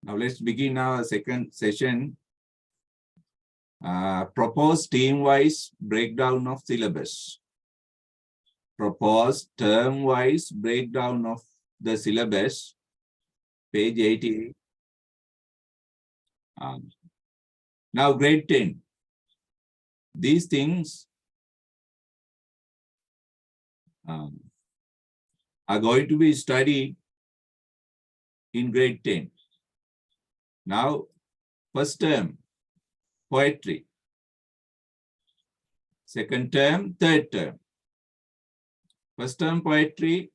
Now let's begin our second session. Propose team-wise breakdown of syllabus. Propose term-wise breakdown of the syllabus. Page 80. Now grade 10. These things are going to be studied in grade 10. Now, first term, poetry. Second term, third term. First term, poetry,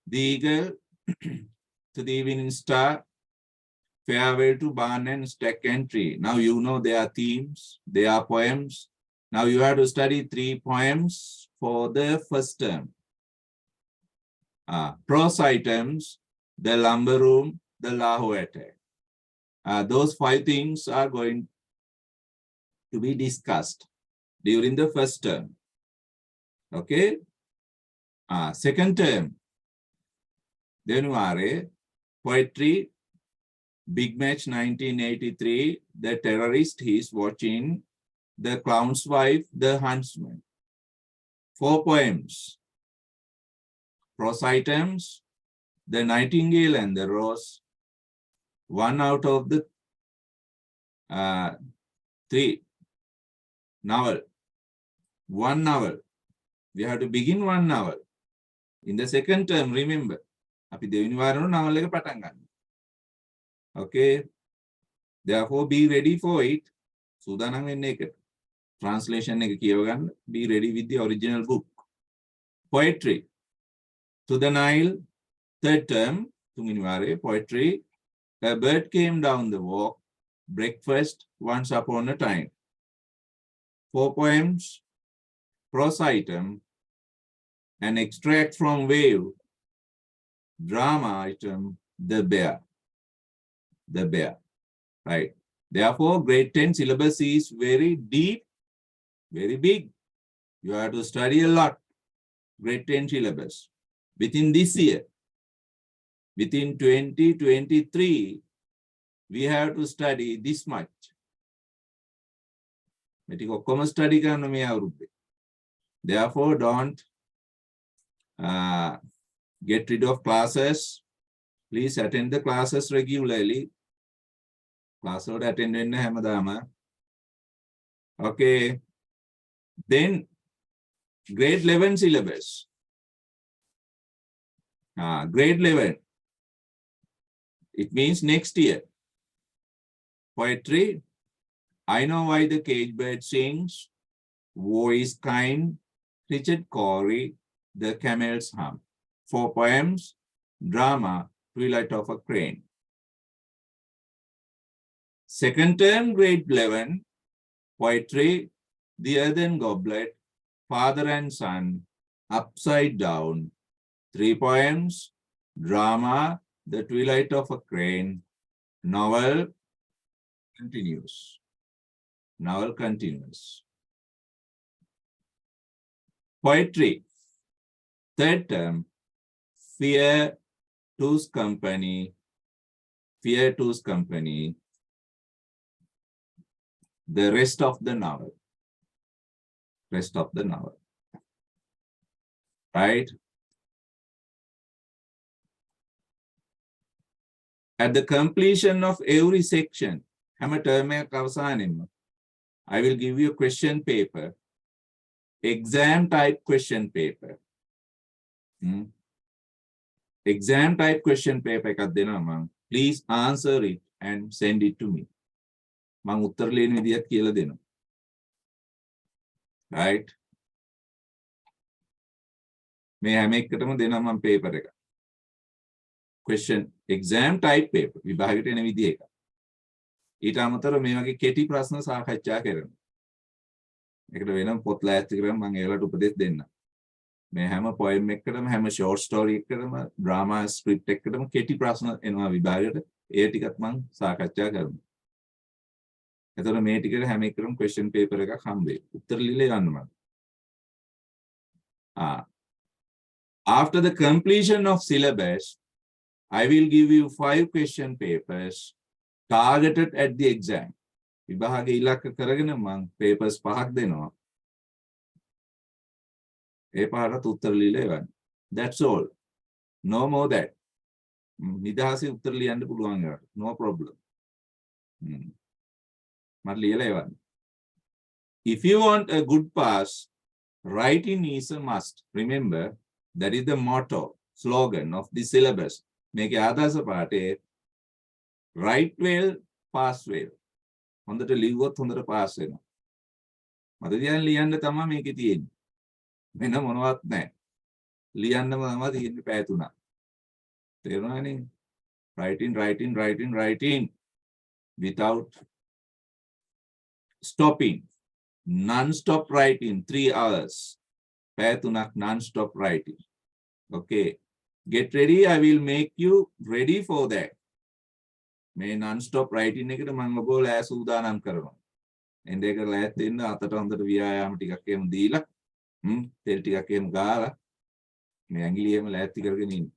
The Eagle, To the Evening Star, Farewell to Barn and Stack and Tree. Now you know there are themes, there are poems. Now you have to study 3 poems for the first term. Prose items, The Lumber Room, The Lahore Attack. Those 5 things are going to be discussed during the first term. Okay? Second term, January, poetry, Big Match 1983, The Terrorist He's Watching, The Clown's Wife, The Huntsman. 4 poems. Prose items, The Nightingale and the Rose. 1 out of the 3. Novel. 1 novel. We have to begin 1 novel. In the second term, remember, අපි දෙවෙනි වාරේ novel එක පටන් ගන්න. Okay. Therefore, be ready for it. සූදානම් වෙන්න ඒකට. Translation එක කියව ගන්න. Be ready with the original book. Poetry. To the Nile. Third term, තුන්වෙනි වාරේ poetry. A bird came down the walk. Breakfast once upon a time. 4 poems. Prose item. An extract from Wave. Drama item. The Bear. The Bear. Right. Therefore, grade 10 syllabus is very deep, very big. You have to study a lot. Grade 10 syllabus. Within this year, within 2023, we have to study this much. Therefore, don't get rid of classes. Please attend the classes regularly. Class would attend in Hamadama. Okay. Then grade 11 syllabus. Grade 11. It means next year. Poetry. I Know Why the Cage Bird Sings. War is Kind. Richard Cory. The Camel's Hum. 4 poems. Drama. Twilight of a Crane. Second term, grade 11, poetry, The Earthen Goblet, Father and Son, Upside Down, 3 poems, drama, The Twilight of a Crane, novel continues. Novel continues. Poetry, third term, Fear Two's Company, Fear Two's Company, the rest of the novel. Rest of the novel. Right? At the completion of every section, I will give you a question paper. Exam type question paper. Exam type question paper. Please answer it and send it to me. මම උත්තර ලියන විදියක් කියලා දෙනවා. Right? මේ හැම එකටම දෙනවා මම පේපර් එක. Question exam type paper විභාගයට එන විදිය එක. ඊට අමතරව මේ වගේ කෙටි ප්‍රශ්න සාකච්ඡා කරනවා. ඒකට වෙනම පොත් ලෑස්ති කරගෙන මම ඒවලට උපදෙස් දෙන්නම්. මේ හැම poem එකකටම හැම short story එකකටම drama script එකකටම කෙටි ප්‍රශ්න එනවා විභාගයට. ඒ ටිකත් මම සාකච්ඡා කරනවා. එතකොට මේ ටිකට හැම එකකටම question paper එකක් හම්බ වෙයි. උත්තර ලියලා යන්න මම. After the completion of syllabus, I will give you 5 question papers targeted at the exam. විභාග ඉලක්ක කරගෙන මම papers 5ක් දෙනවා. ඒ පාඩට උත්තර ලියලා එවන්න. That's all. No more that. නිදහසේ උත්තර ලියන්න පුළුවන් ඒකට. No problem. මට ලියලා එවන්න. If you want a good pass, writing is a must. Remember, that is the motto, slogan of the syllabus. මේකේ ආදර්ශ පාඩේ write well, pass well. හොඳට ලිව්වොත් හොඳට පාස් වෙනවා. මට ලියන්න තමයි මේකේ තියෙන්නේ. වෙන මොනවත් නැහැ. ලියන්නම තමයි තියෙන්නේ පැය 3ක්. තේරුණානේ? writing without stopping. Non-stop writing 3 hours. පැය 3ක් non-stop writing. Okay. Get ready. I will make you ready for that. මේ non-stop writing එකට මම ඔබව සූදානම් කරනවා. එnde එක ලෑස්ති වෙන්න අතට හොඳට ව්‍යායාම ටිකක් එහෙම දීලා තෙල් ටිකක් එහෙම ගාලා මේ ඇඟිලි එහෙම ලෑස්ති කරගෙන ඉන්න.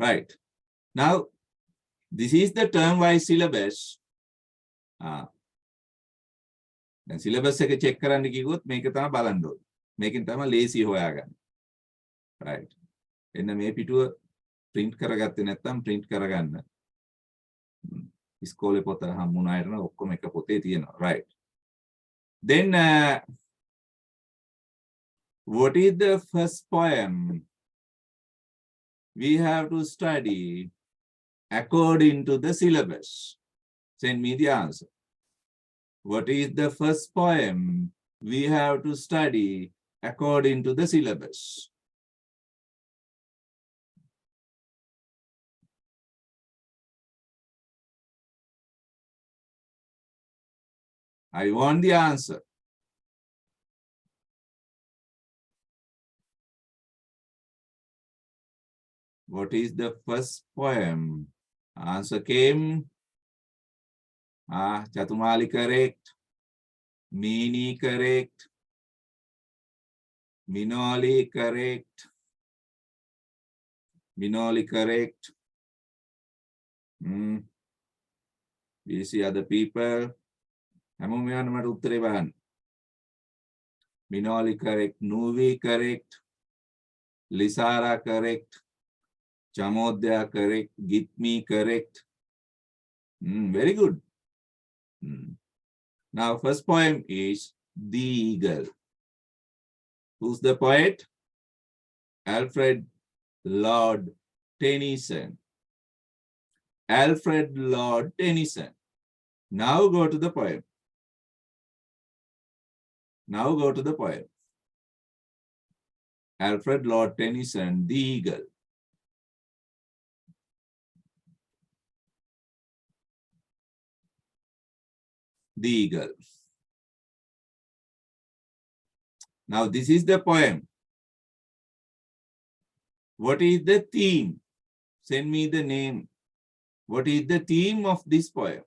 Right. Now this is the term wise syllabus. දැන් syllabus එක check කරන්න කිව්වොත් මේක තමයි බලන්න ඕනේ. මේකෙන් තමයි ලේසි හොයාගන්න. Right. එන්න මේ පිටුව print කරගත්තේ නැත්නම් print කරගන්න. ඉස්කෝලේ පොත හම්බුනා අයන ඔක්කොම එක පොතේ තියෙනවා. Right. Then what is the first poem we have to study according to the syllabus? Send me the answer. What is the first poem we have to study according to the syllabus? I want the answer. What is the first poem? Answer came. Chatumali correct. Meeni correct. Minoli correct. Minoli correct. We see other people. හැමෝම යන්න මට උත්තරේ බලන්න. Minoli correct, Nuvi correct, Lisara correct, Chamodya correct, Gitmi correct. Very good. Now first poem is The Eagle. Who's the poet? Alfred Lord Tennyson. Alfred Lord Tennyson. Now go to the poem. Now go to the poem. Alfred Lord Tennyson, The Eagle. The Eagle. Now this is the poem. What is the theme? Send me the name. What is the theme of this poem?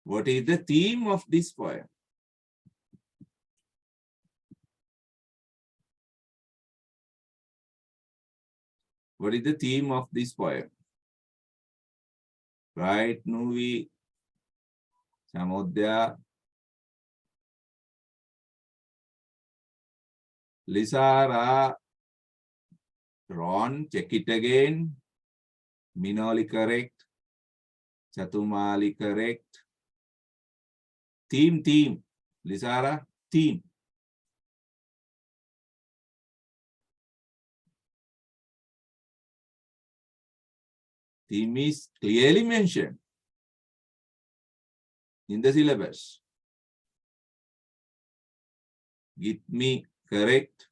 What is the theme of this poem? What is the theme of this poem? Right, Nuvi, Samodya, Lisara, Ron, check it again. Minoli correct. Chatumali correct. Theme. Lisara, theme. Theme is clearly mentioned in the syllabus. Get me correct.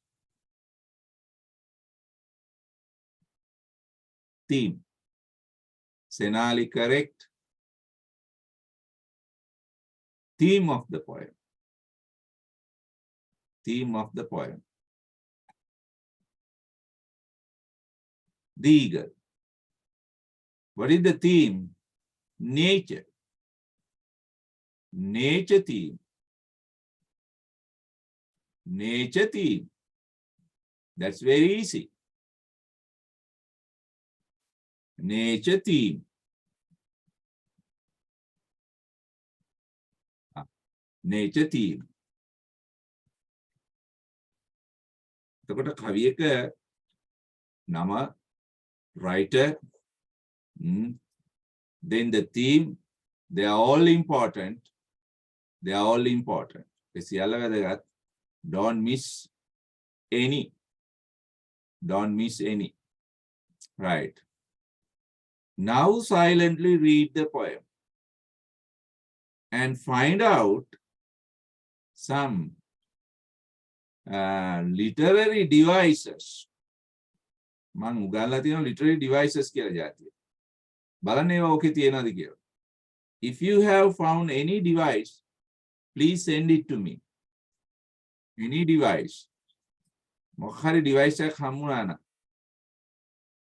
Theme. Senali correct. Theme of the poem. Theme of the poem. The eagle. What is the theme? Nature. Nature theme. Nature theme. That's very easy. nature theme. nature theme. එතකොට කවියක නම, writer, then the theme, they are all important. They are all important. ඒ සියල්ල වැදගත්. Don't miss any. Don't miss any. Right. Now silently read the poem and find out some literary devices. මම උගන්ලා තියෙන literary devices කියලා જાතිය. බලන්න ඒවා ඕකේ තියෙනවද කියලා. If you have found any device, please send it to me. Any device. මොකක් හරි device එකක් හම්බුනා නම්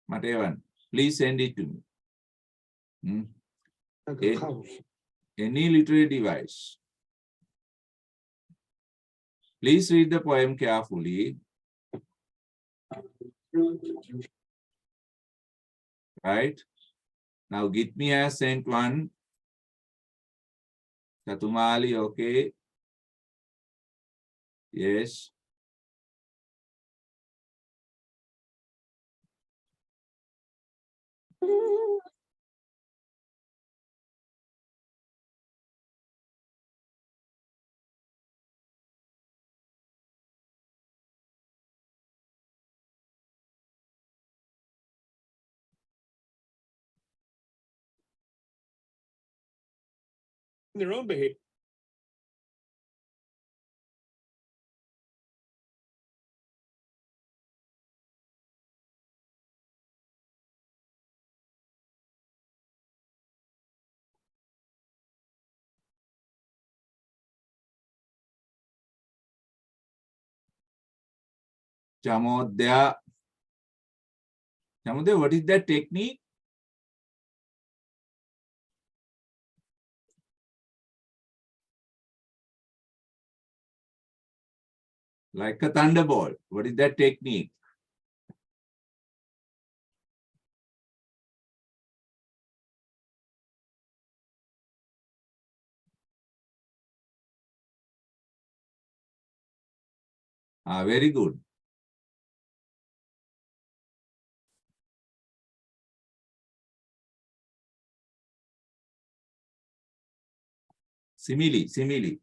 මට එවන්න. Please send it to me. Any literary device. Please read the poem carefully. Right? Now Gitmi has sent one. Chatumali, okay. Yes. Their own behavior. Chamodya. Chamodya, what is that technique? Like a thunderbolt. What is that technique? Very good. Simile.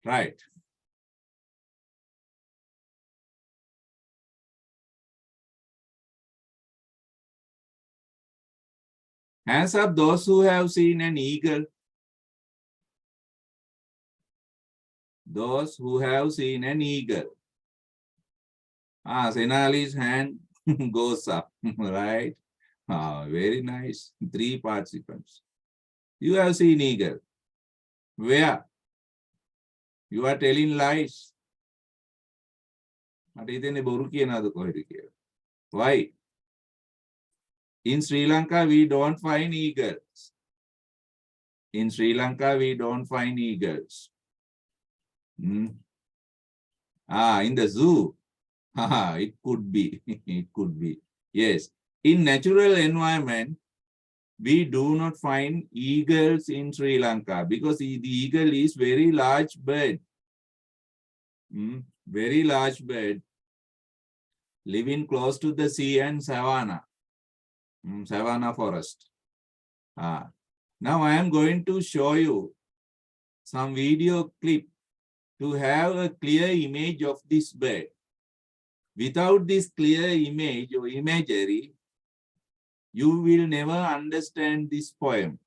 Right. Hands up those who have seen an eagle. Those who have seen an eagle. Senali's hand goes up, right? Very nice. 3 participants. You have seen eagle. Where? You are telling lies. Why? In Sri Lanka, we don't find eagles. In Sri Lanka, we don't find eagles. In the zoo. It could be. It could be. Yes. In natural environment, we do not find eagles in Sri Lanka because the eagle is very large bird. Very large bird living close to the sea and savanna. Savanna forest. Now I am going to show you some video clip to have a clear image of this bird. Without this clear image or imagery, you will never understand this poem.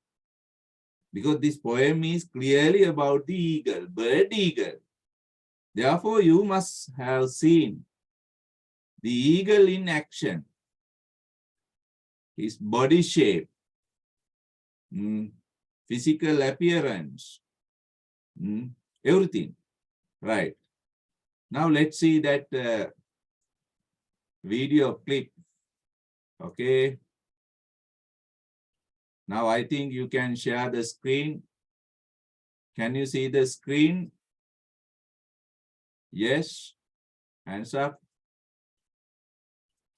Because this poem is clearly about the eagle, bird eagle. Therefore, you must have seen the eagle in action. His body shape, physical appearance, everything. Right. Now let's see that video clip. Okay. Now I think you can share the screen. Can you see the screen? Yes. Hands up.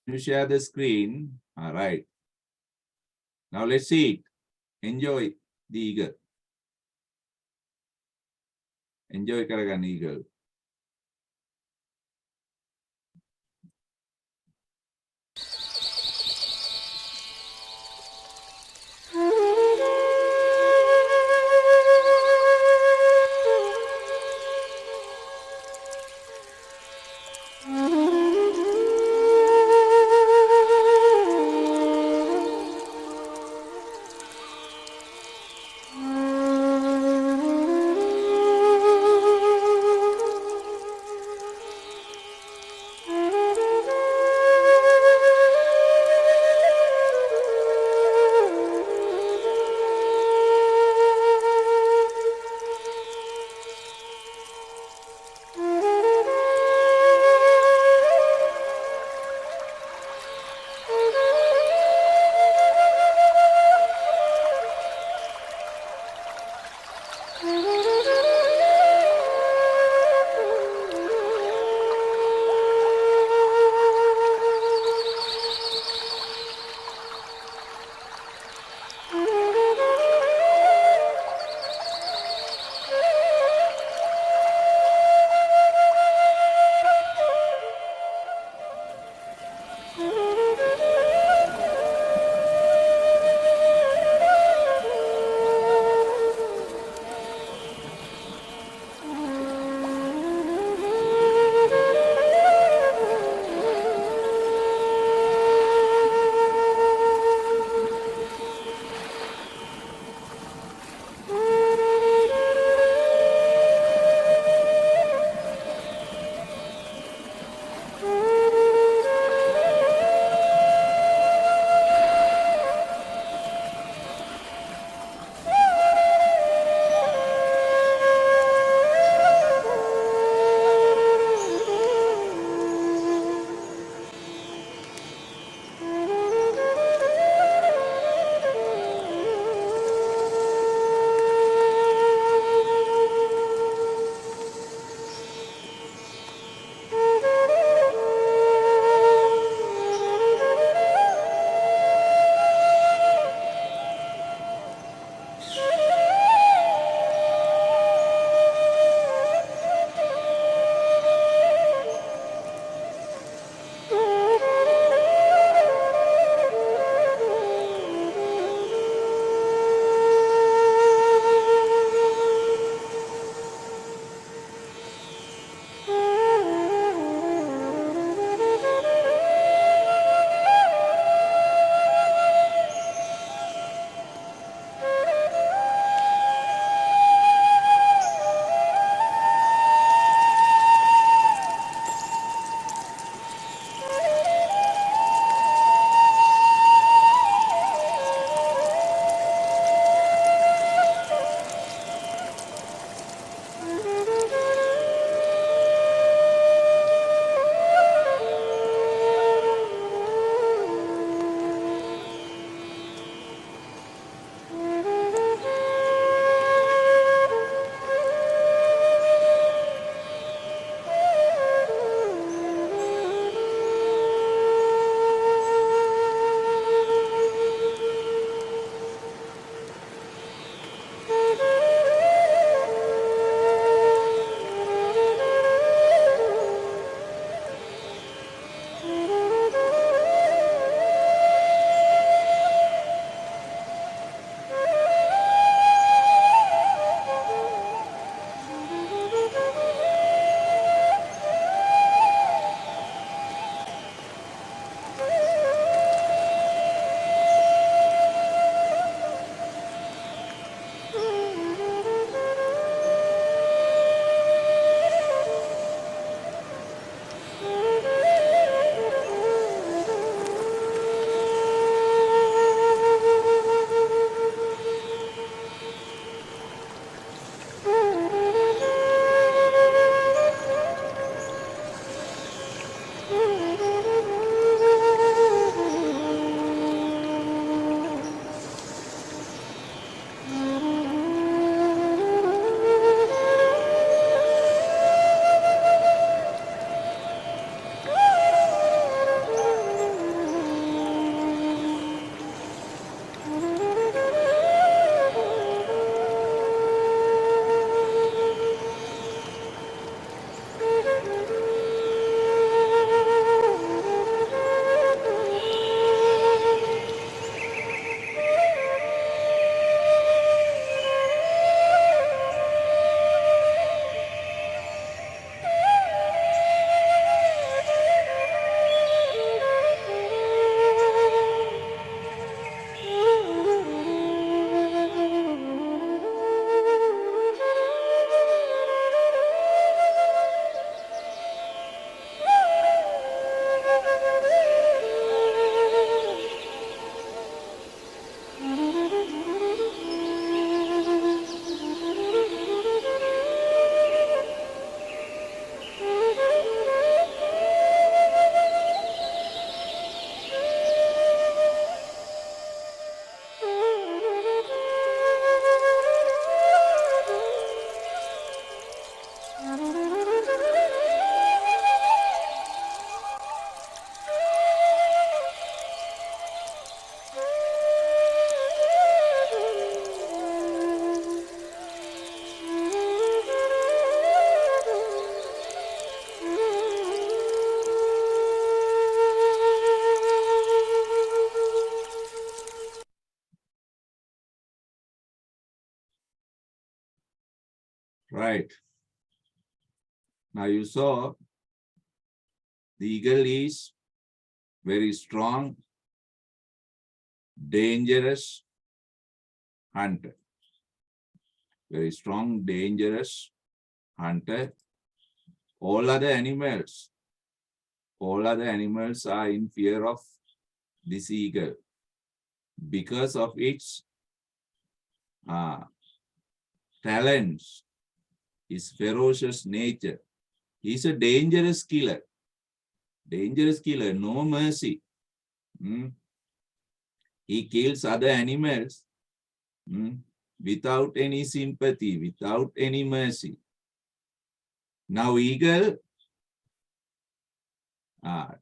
Can you share the screen? All right. Now let's see it. Enjoy the eagle. Enjoy Karagan eagle. Right. Now you saw the eagle is very strong, dangerous hunter. Very strong, dangerous hunter. All other animals are in fear of this eagle because of its talents, his ferocious nature. He's a dangerous killer, no mercy. He kills other animals without any sympathy, without any mercy. Now eagle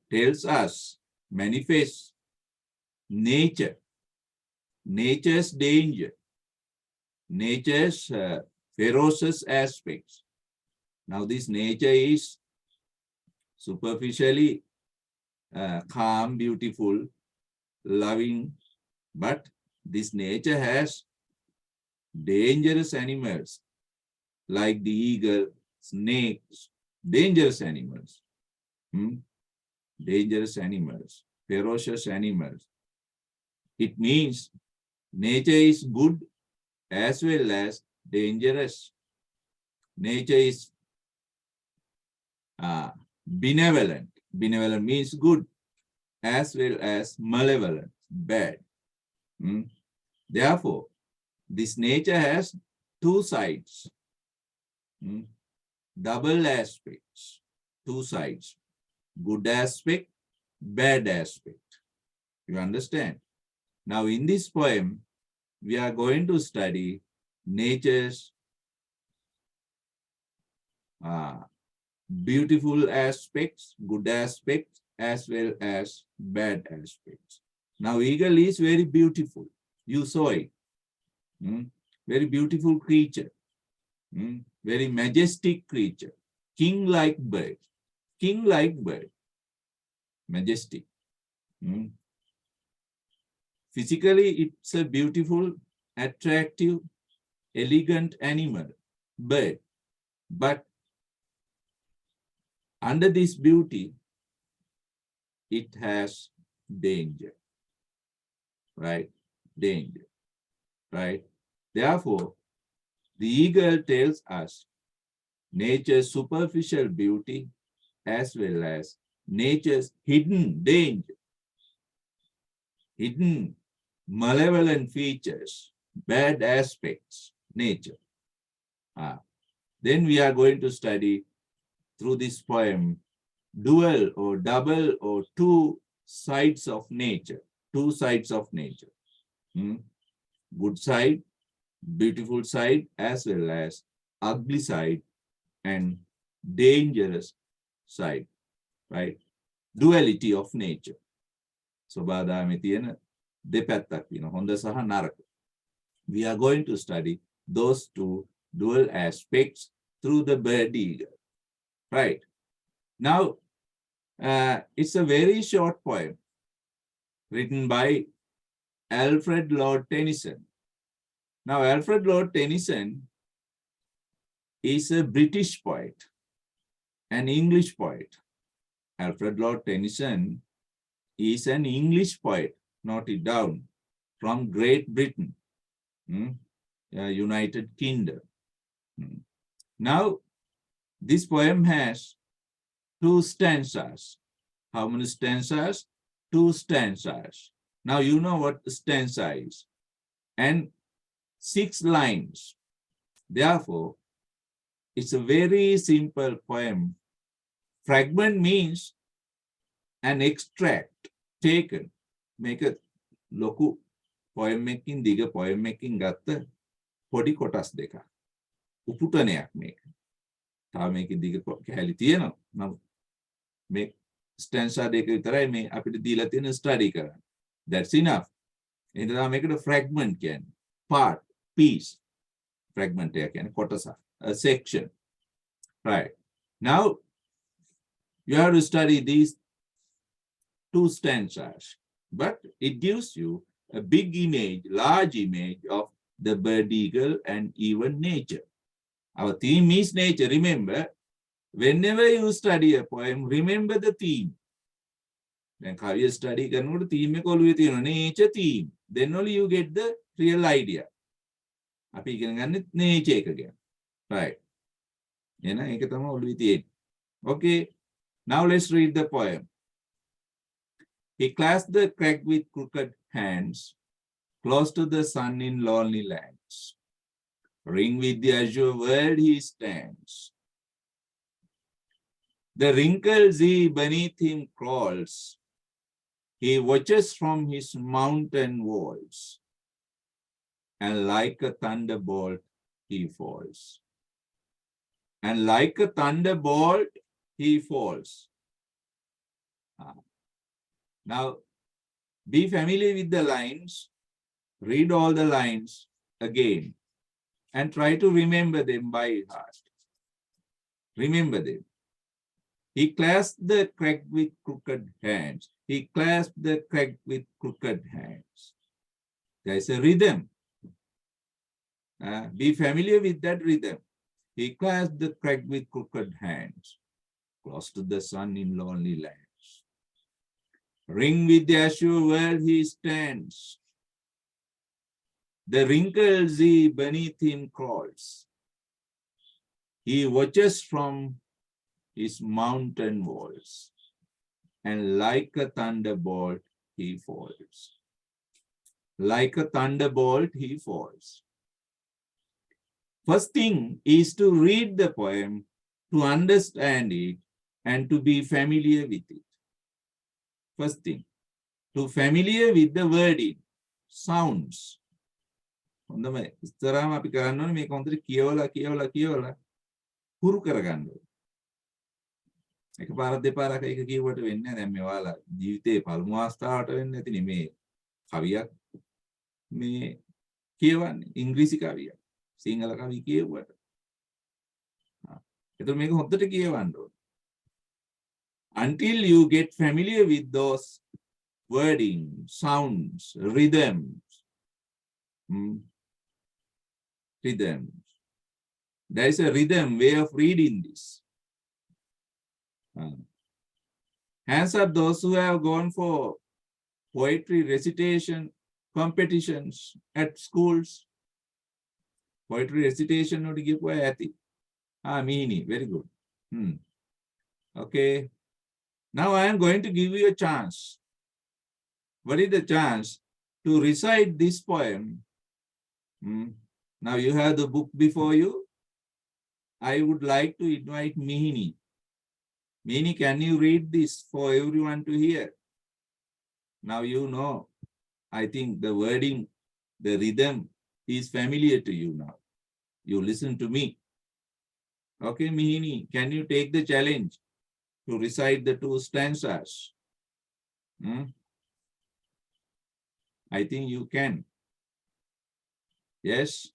tells us, manifests nature, nature's danger, nature's ferocious aspects. Now this nature is superficially calm, beautiful, loving, but this nature has dangerous animals like the eagle, snakes, dangerous animals. Dangerous animals, ferocious animals. It means nature is good as well as dangerous. Nature is benevolent. Benevolent means good as well as malevolent, bad. Therefore, this nature has two sides, double aspects, two sides, good aspect, bad aspect. You understand? Now, in this poem, we are going to study nature's beautiful aspects, good aspects, as well as bad aspects. Now, eagle is very beautiful. You saw it. Very beautiful creature. Very majestic creature. King-like bird. King-like bird. Majestic. Physically, it's a beautiful, attractive, elegant animal, bird. But under this beauty, it has danger, right? Danger, right? Therefore, the eagle tells us nature's superficial beauty as well as nature's hidden danger, hidden malevolent features, bad aspects, nature. Then we are going to study through this poem dual or double or two sides of nature, two sides of nature. Good side, beautiful side, as well as ugly side and dangerous side, right? Duality of nature. ස්වභාවයේ තියෙන දෙපැත්තක් වෙනවා, හොඳ සහ නරක. We are going to study those two dual aspects through the bird eagle, right? Now, it's a very short poem written by Alfred Lord Tennyson. Now, Alfred Lord Tennyson is a British poet, an English poet. Alfred Lord Tennyson is an English poet, note it down, from Great Britain, United Kingdom. Now, this poem has two stanzas. How many stanzas? Two stanzas. Now, you know what stanza is. And 6 lines. Therefore, it's a very simple poem. Fragment means an extract taken. Make a loku poem making, diga poem making gatta podi kotas deka. Uputanayak make. තාම මේකේ දිග කැලි තියෙනවා. නමුත් මේ stanza දෙක විතරයි මේ අපිට දීලා තියෙන ස්ටඩි කරන්න. That's enough. එහෙනම් මේකට fragment කියන්නේ. Part, piece. Fragment එක කියන්නේ කොටස. A section. Right. Now you have to study these two stanzas, but it gives you a big image, large image of the bird eagle and even nature. Our theme is nature. Remember, whenever you study a poem, remember the theme. Then how you study the theme nature theme. Then only you get the real idea. Api can nature again. Right. Okay. Now let's read the poem. He clasped the crag with crooked hands, close to the sun in lonely lands. Ring with the azure world he stands. The wrinkled sea beneath him crawls. He watches from his mountain walls, and like a thunderbolt he falls. And like a thunderbolt he falls. Now, be familiar with the lines. Read all the lines again and try to remember them by heart. Remember them. He clasped the crag with crooked hands. He clasped the crag with crooked hands. There's a rhythm. Be familiar with that rhythm. He clasped the crag with crooked hands, close to the sun in lonely lands. Ring with the azure world he stands. The wrinkled sea beneath him crawls. He watches from his mountain walls, and like a thunderbolt he falls. Like a thunderbolt he falls. First thing is to read the poem, to understand it, and to be familiar with it. First thing, to familiar with the wording, sounds. හොඳම ඉස්සරහම අපි කරන්න ඕනේ මේක හොඳට කියවලා හුරු කරගන්න ඕනේ. එකපාරක් දෙපාරක් ඒක කියුවට වෙන්නේ නැහැ. දැන් මේ ඔයාලා ජීවිතේ පළමු අවස්ථාවට වෙන්නේ නැතිනේ මේ කවියක් මේ කියවන්නේ ඉංග්‍රීසි කවියක්. සිංහල කවි කියුවට. එතකොට මේක හොඳට කියවන්න ඕනේ. Until you get familiar with those wording, sounds, rhythms, there is a rhythm way of reading this. Hands up those who have gone for poetry recitation competitions at schools. Poetry recitation would give poetry. Meaning, very good. Okay. Now I am going to give you a chance. What is the chance to recite this poem? Now you have the book before you. I would like to invite Mihini. Mihini, can you read this for everyone to hear? Now you know. I think the wording, the rhythm is familiar to you now. You listen to me. Okay, Mihini, can you take the challenge to recite the two stanzas? I think you can. Yes.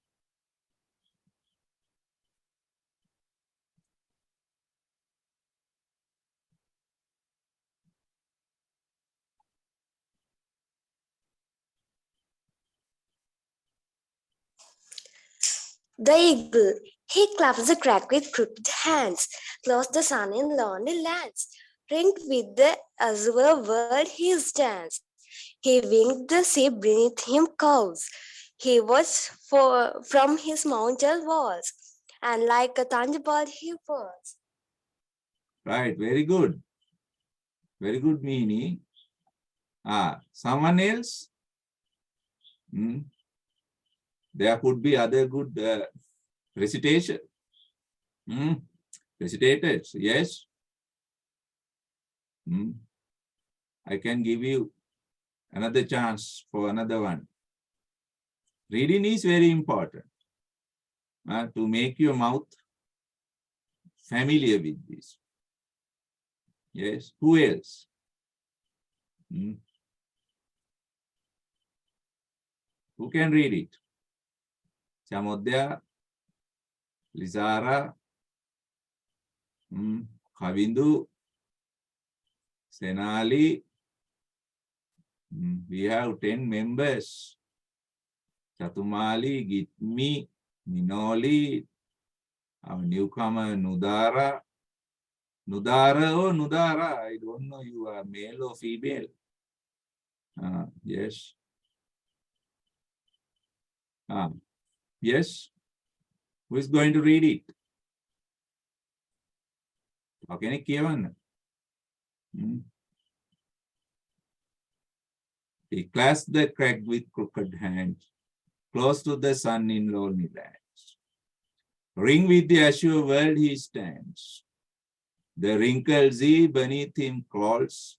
The eagle, he claps the crag with crooked hands, close the sun in lonely lands. Ringed with the azure world he stands. He winged the sea beneath him curves. He watched from his mountain walls, and like a thunderbolt he falls. Right, very good. Very good, Mihini. Someone else? There could be other good recitation. Recitators, yes. I can give you another chance for another one. Reading is very important to make your mouth familiar with this. Yes, who else? Who can read it? Samodya, Lizara, Kavindu, Senali. We have 10 members. Chatumali, Gitmi, Minoli, our newcomer Nudara. Nudara or Nudara, I don't know you are male or female. Yes. Yes. Who is going to read it? Okay, Kevin. He clasped the crack with crooked hands, close to the sun in lonely lands. Ring with the azure world he stands. The wrinkled sea beneath him crawls.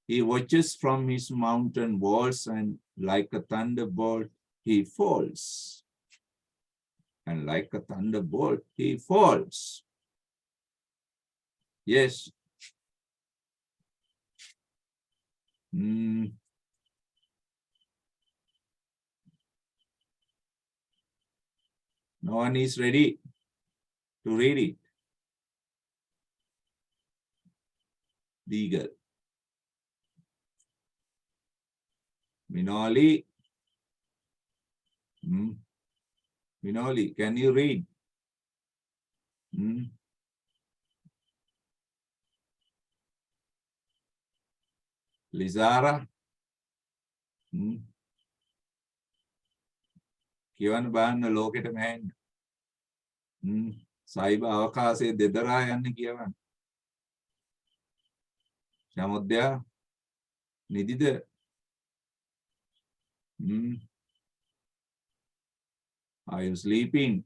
He watches from his mountain walls, and like a thunderbolt he falls. And like a thunderbolt he falls. Yes. No one is ready to read it. The eagle. Minoli. Minoli, can you read? Lizara. Kiwan ban loketa man. Saiba avakase dedara yanne kiyawan. Samodya. Nidida. Are you sleeping?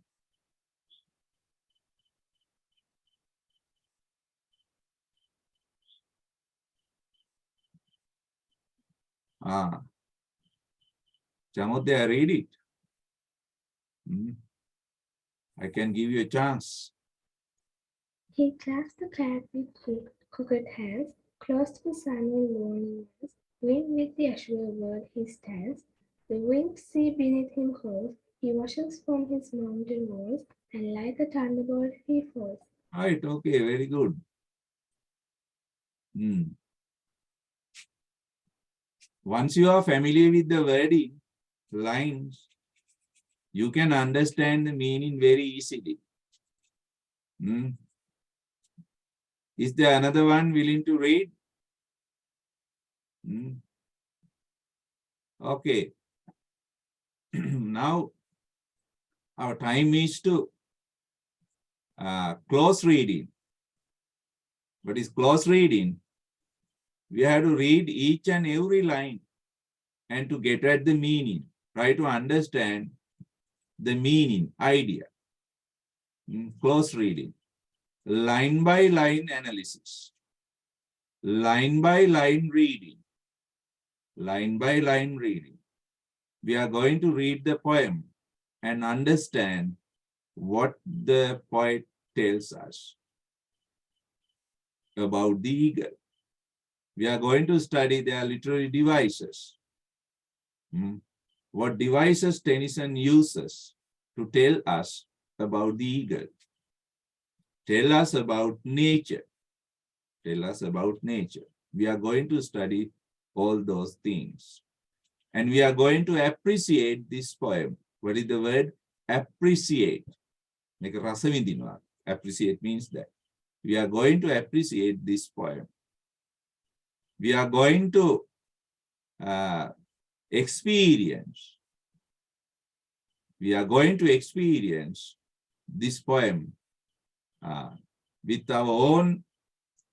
Samodya, read it. I can give you a chance. He clasped the crack with crooked hands, close to the sun in loneliness, winged with the azure world he stands. The winged sea beneath him crawls, he watches from his mountain walls, and like a thunderbolt he falls. Right, okay, very good. Once you are familiar with the wording, lines, you can understand the meaning very easily. Is there another one willing to read? Okay. Now, our time is to close reading. What is close reading? We have to read each and every line and to get at the meaning. Try to understand the meaning, idea. Close reading. Line by line analysis. Line by line reading. Line by line reading. We are going to read the poem and understand what the poet tells us about the eagle. We are going to study their literary devices. What devices Tennyson uses to tell us about the eagle. Tell us about nature. Tell us about nature. We are going to study all those things. And we are going to appreciate this poem. What is the word? Appreciate. Make a rasavindinwa. Appreciate means that. We are going to appreciate this poem. We are going to experience. We are going to experience this poem with our own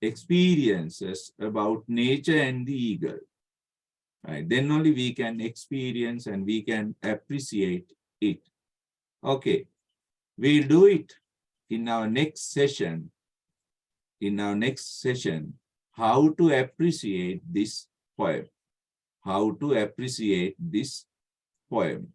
experiences about nature and the eagle. Right? Then only we can experience and we can appreciate it. Okay, we'll do it in our next session. In our next session, how to appreciate this poem. How to appreciate this poem.